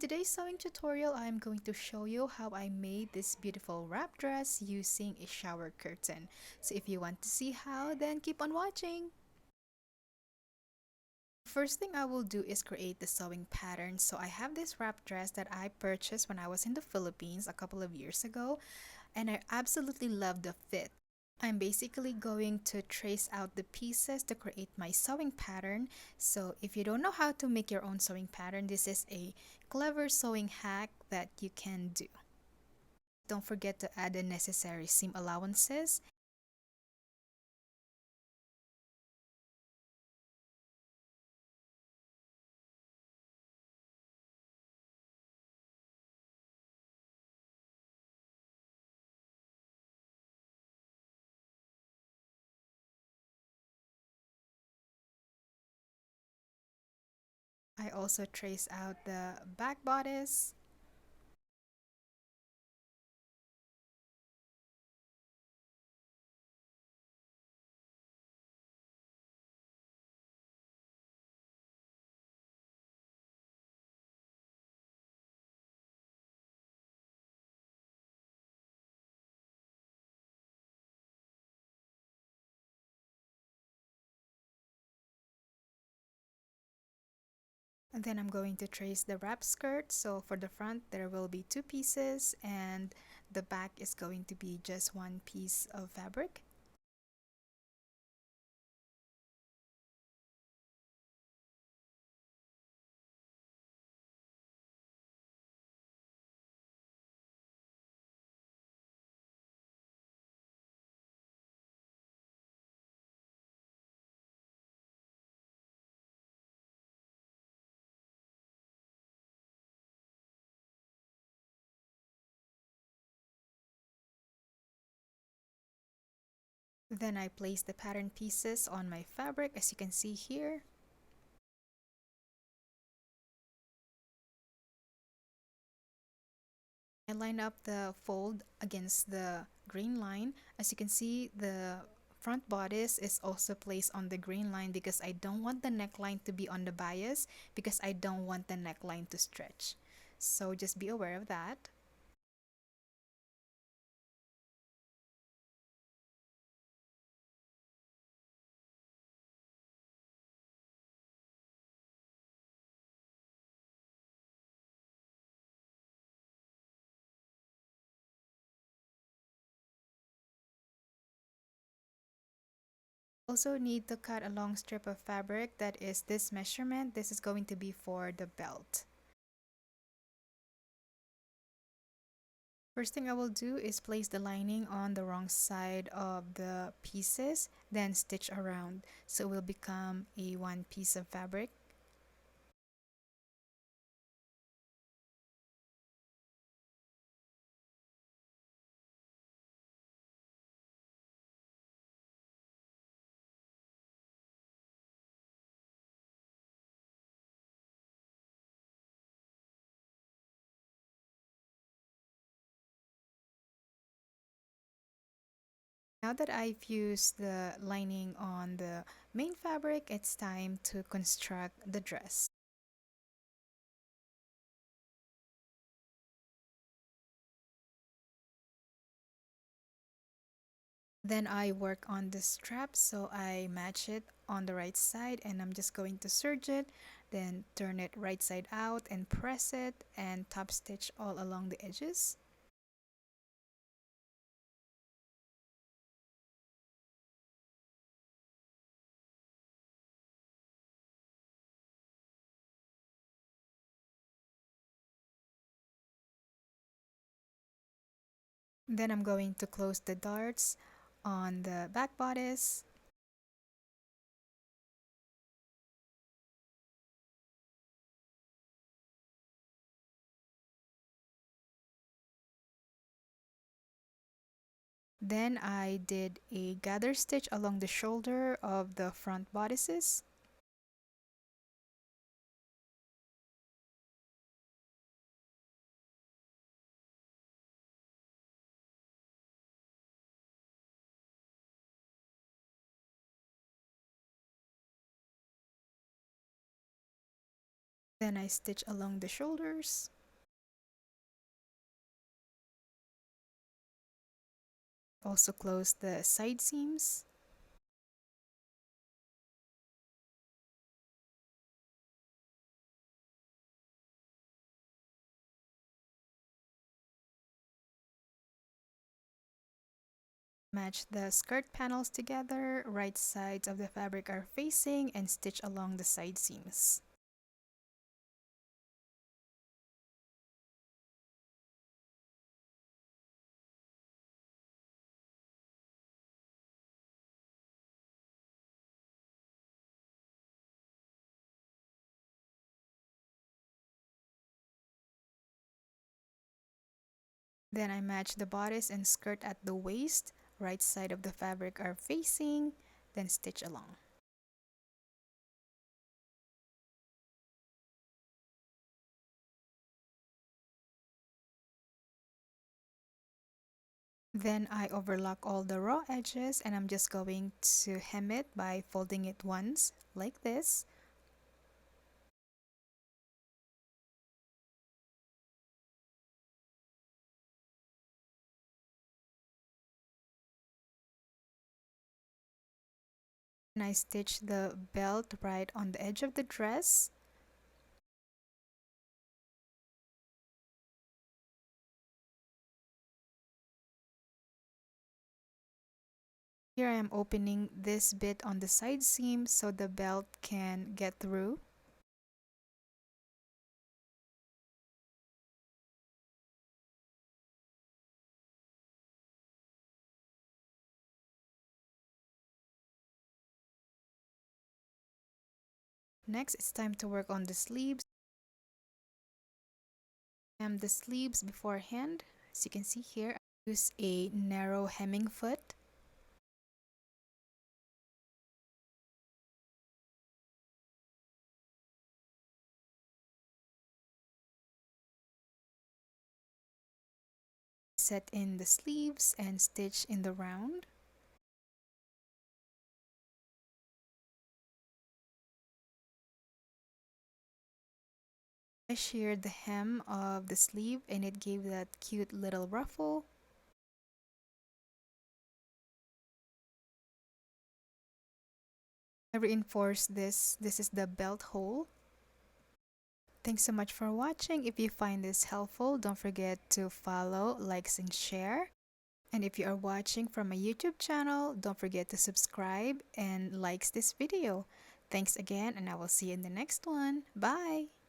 today's sewing tutorial, I'm going to show you how I made this beautiful wrap dress using a shower curtain. So if you want to see how, then keep on watching. First thing I will do is create the sewing pattern. So I have this wrap dress that I purchased when I was in the Philippines a couple of years ago, and I absolutely love the fit. I'm basically going to trace out the pieces to create my sewing pattern. So if you don't know how to make your own sewing pattern, this is a clever sewing hack that you can do. Don't forget to add the necessary seam allowances. I also trace out the back bodice. And then I'm going to trace the wrap skirt. So for the front, there will be two pieces, and the back is going to be just one piece of fabric. Then I place the pattern pieces on my fabric, as you can see here. I line up the fold against the green line. As you can see, the front bodice is also placed on the green line because I don't want the neckline to be on the bias, because I don't want the neckline to stretch. So just be aware of that. Also need to cut a long strip of fabric that is this measurement. This is going to be for the belt. First thing I will do is place the lining on the wrong side of the pieces, then stitch around, so it will become a one piece of fabric. Now that I've used the lining on the main fabric, it's time to construct the dress. Then I work on the strap, so I match it on the right side, and I'm just going to serge it, then turn it right side out and press it and top stitch all along the edges. Then I'm going to close the darts on the back bodice. Then I did a gather stitch along the shoulder of the front bodices. Then I stitch along the shoulders. Also close the side seams. Match the skirt panels together, right sides of the fabric are facing, and stitch along the side seams. Then I match the bodice and skirt at the waist, right side of the fabric are facing, then stitch along. Then I overlock all the raw edges and I'm just going to hem it by folding it once, like this. And I stitch the belt right on the edge of the dress. Here I am opening this bit on the side seam so the belt can get through. Next, it's time to work on the sleeves. Hem the sleeves beforehand. As you can see here, I use a narrow hemming foot. Set in the sleeves and stitch in the round. I sheared the hem of the sleeve and it gave that cute little ruffle. I reinforced this. This is the belt hole. Thanks so much for watching. If you find this helpful, don't forget to follow, likes, and share. And if you are watching from my YouTube channel, don't forget to subscribe and likes this video. Thanks again, and I will see you in the next one. Bye!